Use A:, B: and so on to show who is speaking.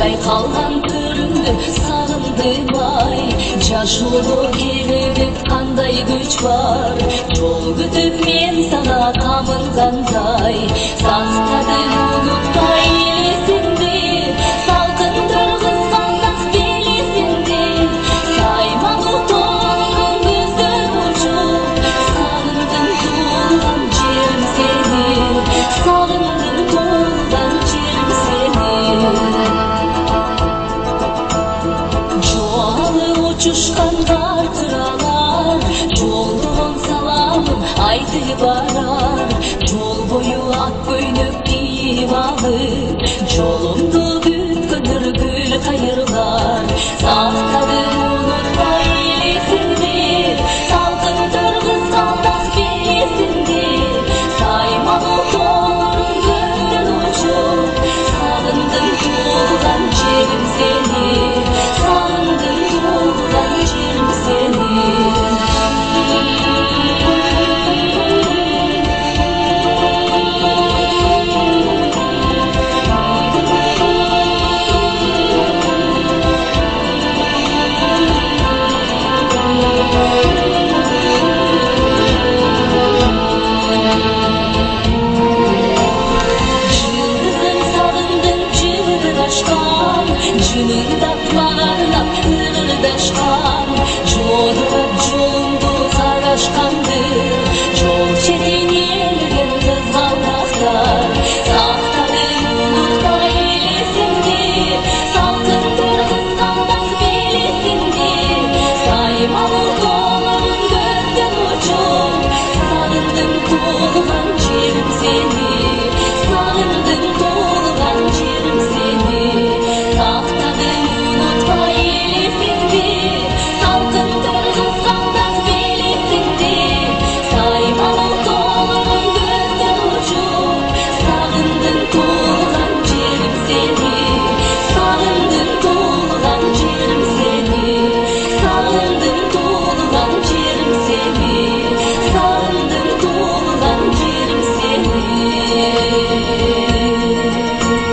A: Çaykalgan köründü sağındım ay. Жашоого келебек кандай күч бар. Жол күтүп мен сага камынгандай. Састадым унутпай элесиңди, салкындыргызган наз белесиңди. Саймагы тоңдун көздөр учуп, сагындым туулган жерим сени, сагындым туулган жерим сени. Uçuşkan kartıralar, yolduğun salamın aytı barar. Yol boyu ak koynuk giyip alıp, yolumdu